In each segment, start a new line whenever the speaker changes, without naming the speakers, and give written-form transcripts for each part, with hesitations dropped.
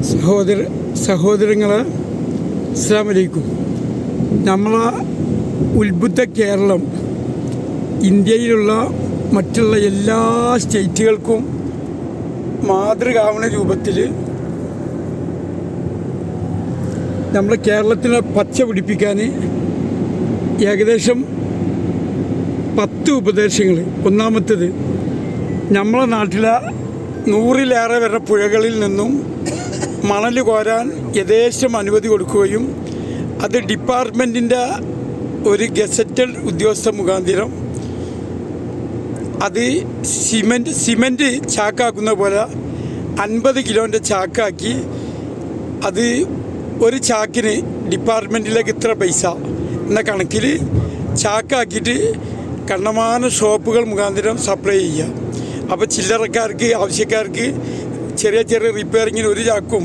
സഹോദരങ്ങളെ അസ്സലാമു അലൈക്കും. നമ്മളെ ഉത്ബുദ്ധ കേരളം ഇന്ത്യയിലുള്ള മറ്റുള്ള എല്ലാ സ്റ്റേറ്റുകൾക്കും മാതൃകാവുന്ന രൂപത്തിൽ നമ്മുടെ കേരളത്തിനെ പച്ച പിടിപ്പിക്കാൻ ഏകദേശം 10 ഉപദേശങ്ങൾ. ഒന്നാമത്തേത്, നമ്മളെ നാട്ടിലെ 100-ലേറെ വരുന്ന പുഴകളിൽ നിന്നും മണൽ കോരാൻ യഥേഷ്ടം അനുമതി കൊടുക്കുകയും അത് ഡിപ്പാർട്ട്മെൻറ്റിൻ്റെ ഒരു ഗസറ്റഡ് ഉദ്യോഗസ്ഥ മുഖാന്തരം അത് സിമൻറ്റ് ചാക്കാക്കുന്ന പോലെ 50 കിലോൻ്റെ ചാക്കാക്കി അത് ഒരു ചാക്കിന് ഡിപ്പാർട്ട്മെൻറ്റിലേക്ക് ഇത്ര പൈസ എന്ന കണക്കിൽ ചാക്കാക്കിയിട്ട് കണ്ണമാന ഷോപ്പുകൾ മുഖാന്തരം സപ്ലൈ ചെയ്യുക. അപ്പോൾ ചില്ലറക്കാർക്ക്, ആവശ്യക്കാർക്ക് ചെറിയ ചെറിയ റിപ്പയറിങ്ങിന് 1 ചാക്കും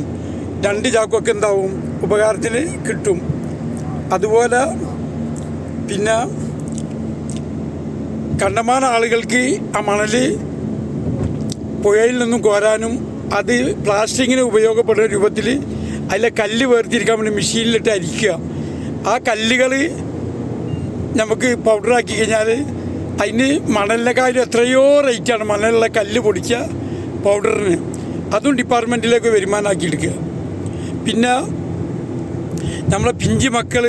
2 ചാക്കും ഒക്കെ എന്താവും ഉപകാരത്തിന് കിട്ടും. അതുപോലെ പിന്നെ കണ്ടമാന ആളുകൾക്ക് ആ മണൽ പുഴയിൽ നിന്നും കോരാനും അത് പ്ലാസ്റ്റിക്കിന് ഉപയോഗപ്പെടുന്ന രൂപത്തിൽ അതിലെ കല്ല് വേർതിരിക്കാൻ വേണ്ടി മെഷീനിലിട്ട് അരിക്കുക. ആ കല്ലുകൾ നമുക്ക് പൗഡറാക്കി കഴിഞ്ഞാൽ അതിന് മണലിനെക്കാളും എത്രയോ റേറ്റാണ് മണലിലെ കല്ല് പൊടിക്കുക പൗഡറിന്. അതും ഡിപ്പാർട്ട്മെൻറ്റിലേക്ക് വരുമാനമാക്കി എടുക്കുക. പിന്നെ നമ്മളെ പിഞ്ച് മക്കൾ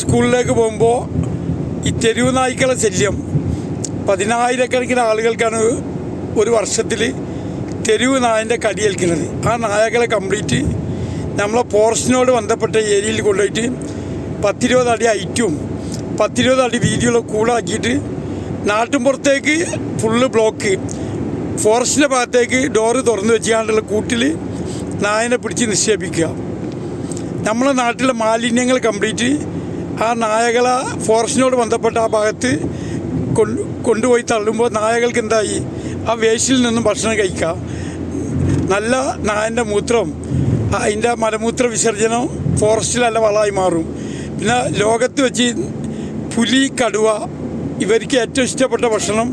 സ്കൂളിലേക്ക് പോകുമ്പോൾ ഈ തെരുവ് നായ്ക്കളെ ശല്യം 10,000-കണക്കിന് ആളുകൾക്കാണ് ഒരു വർഷത്തിൽ തെരുവ് നായൻ്റെ കടിയേൽക്കുന്നത്. ആ നായകളെ കംപ്ലീറ്റ് നമ്മളെ ഫോറസ്റ്റിനോട് ബന്ധപ്പെട്ട ഏരിയയിൽ കൊണ്ടുപോയിട്ട് 10-20 അടി ഹൈറ്റും 10-20 അടി വീതിയുള്ള കൂടാക്കിയിട്ട് നാട്ടിൻപുറത്തേക്ക് ഫുള്ള് ബ്ലോക്ക്, ഫോറസ്റ്റിൻ്റെ ഭാഗത്തേക്ക് ഡോറ് തുറന്ന് വെച്ചുകൊണ്ടുള്ള കൂട്ടിൽ നായനെ പിടിച്ച് നിക്ഷേപിക്കുക. നമ്മളെ നാട്ടിലെ മാലിന്യങ്ങൾ കംപ്ലീറ്റ് ആ നായകളെ ഫോറസ്റ്റിനോട് ബന്ധപ്പെട്ട ആ ഭാഗത്ത് കൊണ്ടുപോയി തള്ളുമ്പോൾ നായകൾക്ക് എന്തായി ആ വേസ്റ്റിൽ നിന്നും ഭക്ഷണം കഴിക്കുക. നല്ല നായൻ്റെ മൂത്രം, അതിൻ്റെ മലമൂത്ര വിസർജനം ഫോറസ്റ്റിലല്ല വളമായി മാറും. പിന്നെ ലോകത്ത് വെച്ച് പുലി, കടുവ ഇവർക്ക് ഏറ്റവും ഇഷ്ടപ്പെട്ട ഭക്ഷണം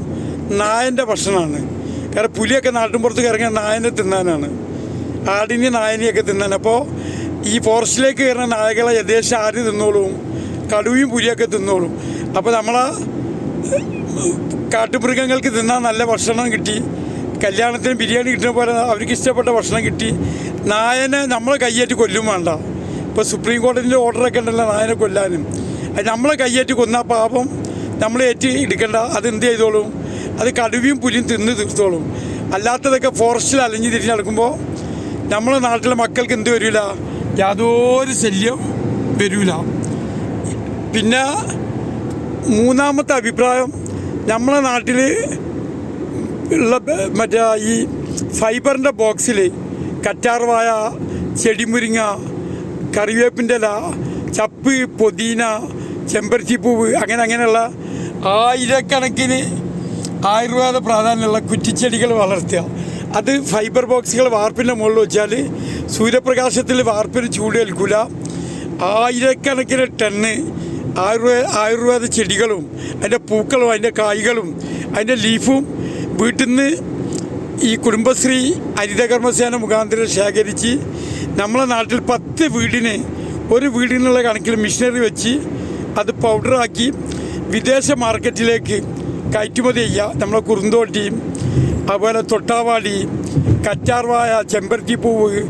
നായൻ്റെ ഭക്ഷണമാണ്. കാരണം പുലിയൊക്കെ നാട്ടിൻപുറത്ത് ഇറങ്ങിയ നായനെ തിന്നാനാണ്, ആടിനെ നായനെയൊക്കെ തിന്നാൻ. അപ്പോൾ ഈ ഫോറസ്റ്റിലേക്ക് കയറുന്ന നായകളെ യഥേഷ്ടം ആര് തിന്നോളും? കടുവയും പുലിയൊക്കെ തിന്നോളും. അപ്പോൾ നമ്മളെ കാട്ടുമൃഗങ്ങൾക്ക് തിന്നാൻ നല്ല ഭക്ഷണം കിട്ടി, കല്യാണത്തിന് ബിരിയാണി കിട്ടുന്ന പോലെ അവർക്ക് ഇഷ്ടപ്പെട്ട ഭക്ഷണം കിട്ടി. നായനെ നമ്മളെ കയ്യേറ്റ് കൊല്ലും വേണ്ട. ഇപ്പോൾ സുപ്രീം കോടതിൻ്റെ ഓർഡറൊക്കെ ഉണ്ടല്ലോ നായനെ കൊല്ലാനും. അത് നമ്മളെ കയ്യേറ്റ് കൊന്ന പാപം നമ്മൾ ഏറ്റ് എടുക്കേണ്ട. അതെന്ത് ചെയ്തോളും? അത് കടുവയും പുലിയും തിന്ന് തീർത്തോളും. അല്ലാത്തതൊക്കെ ഫോറസ്റ്റിൽ അലഞ്ഞ് തിരിഞ്ഞ് നടക്കുമ്പോൾ നമ്മളെ നാട്ടിലെ മക്കൾക്ക് എന്ത് വരില്ല? യാതൊരു ശല്യം വരില്ല. പിന്നെ മൂന്നാമത്തെ അഭിപ്രായം, നമ്മളെ നാട്ടിൽ ഉള്ള മറ്റേ ഈ ഫൈബറിൻ്റെ ബോക്സിൽ കറ്റാർവാഴ, ചെടിമുരിങ്ങ, കറിവേപ്പിൻ്റെ ഇല, ചപ്പ്, പൊതീന, ചെമ്പരത്തിപ്പൂവ് അങ്ങനെയുള്ള 1000-കണക്കിന് ആയുർവേദ പ്രാധാന്യമുള്ള കുറ്റിച്ചെടികൾ വളർത്തുക. അത് ഫൈബർ ബോക്സുകൾ വാർപ്പിൻ്റെ മുകളിൽ വെച്ചാൽ സൂര്യപ്രകാശത്തിൽ വാർപ്പിന് ചൂടേൽക്കില്ല. 1000-കണക്കിന് ടണ്ണ് ആയുർവേദ ചെടികളും അതിൻ്റെ പൂക്കളും അതിൻ്റെ കായ്കളും അതിൻ്റെ ലീഫും വീട്ടിൽ നിന്ന് ഈ കുടുംബശ്രീ ഹരിതകർമ്മസേന മുഖാന്തരം ശേഖരിച്ച് നമ്മളെ നാട്ടിൽ 10 വീടിന് ഒരു വീടിനുള്ള കണക്കിൽ മിഷനറി വെച്ച് അത് പൗഡറാക്കി വിദേശ മാർക്കറ്റിലേക്ക് കയറ്റുമതി ചെയ്യുക. നമ്മളെ കുറുന്തോട്ടിയും അതുപോലെ തൊട്ടാവാടി, കറ്റാർവാഴ, ചെമ്പരത്തിപ്പൂവ്,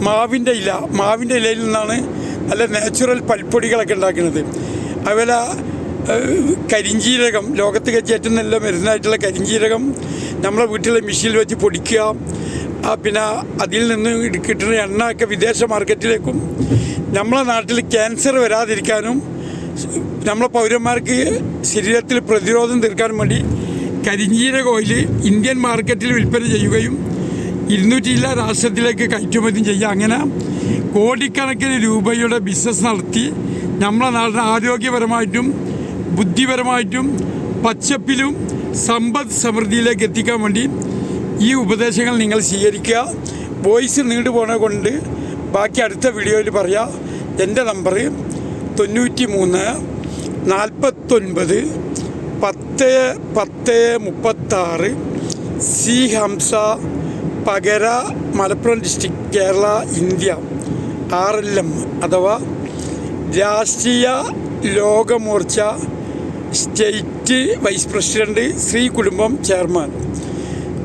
മാവിൻ്റെ ഇലയിൽ നിന്നാണ് നല്ല നാച്ചുറൽ പൽപ്പൊടികളൊക്കെ ഉണ്ടാക്കുന്നത്. അതുപോലെ കരിഞ്ചീരകം, ലോകത്ത് വെച്ച് ഏറ്റവും നല്ല മരുന്നായിട്ടുള്ള കരിഞ്ചീരകം നമ്മളെ വീട്ടിലെ മെഷീനിൽ വെച്ച് പൊടിക്കുക. പിന്നെ അതിൽ നിന്ന് കിട്ടുന്ന എണ്ണ ഒക്കെ വിദേശ മാർക്കറ്റിലേക്കും നമ്മളെ നാട്ടിൽ ക്യാൻസർ വരാതിരിക്കാനും നമ്മളെ പൗരന്മാർക്ക് ശരീരത്തിൽ പ്രതിരോധം തീർക്കാനും വേണ്ടി കരിഞ്ചീരക ഓയിൽ ഇന്ത്യൻ മാർക്കറ്റിൽ വിൽപ്പന ചെയ്യുകയും 200 രാഷ്ട്രത്തിലേക്ക് കയറ്റുമതി ചെയ്യുക. അങ്ങനെ കോടിക്കണക്കിന് രൂപയുടെ ബിസിനസ് നടത്തി നമ്മളെ നാടിനെ ആരോഗ്യപരമായിട്ടും ബുദ്ധിപരമായിട്ടും പച്ചപ്പിലും സമ്പദ് സമൃദ്ധിയിലേക്ക് എത്തിക്കാൻ വേണ്ടി ഈ ഉപദേശങ്ങൾ നിങ്ങൾ സ്വീകരിക്കുക. വോയിസ് നീണ്ടു പോണ കൊണ്ട് ബാക്കി അടുത്ത വീഡിയോയിൽ പറയാം. എൻ്റെ number 93 49 10 10 36 C Hamsa Pakara Malappuram district Kerala India RLM അഥവാ Rashtriya Lok Morcha state vice president Shri കുടുംബം ചെയർമാൻ.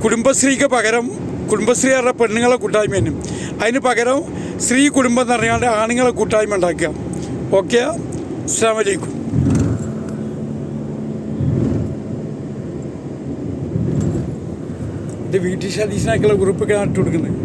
കുടുംബശ്രീക്ക് പകരം കുടുംബശ്രീ പറഞ്ഞ പെണ്ണുങ്ങളെ കൂട്ടായ്മയും അതിന് പകരം ശ്രീ കുടുംബം എന്ന് പറഞ്ഞാൽ ആണുങ്ങളെ കൂട്ടായ്മ ഉണ്ടാക്കുക. ഓക്കെ, അസ്സലാമു അലൈക്കും. ഇത് വീട്ടിൽ സതീശനാക്കുള്ള ഗ്രൂപ്പൊക്കെ നട്ടു കൊടുക്കുന്നത്.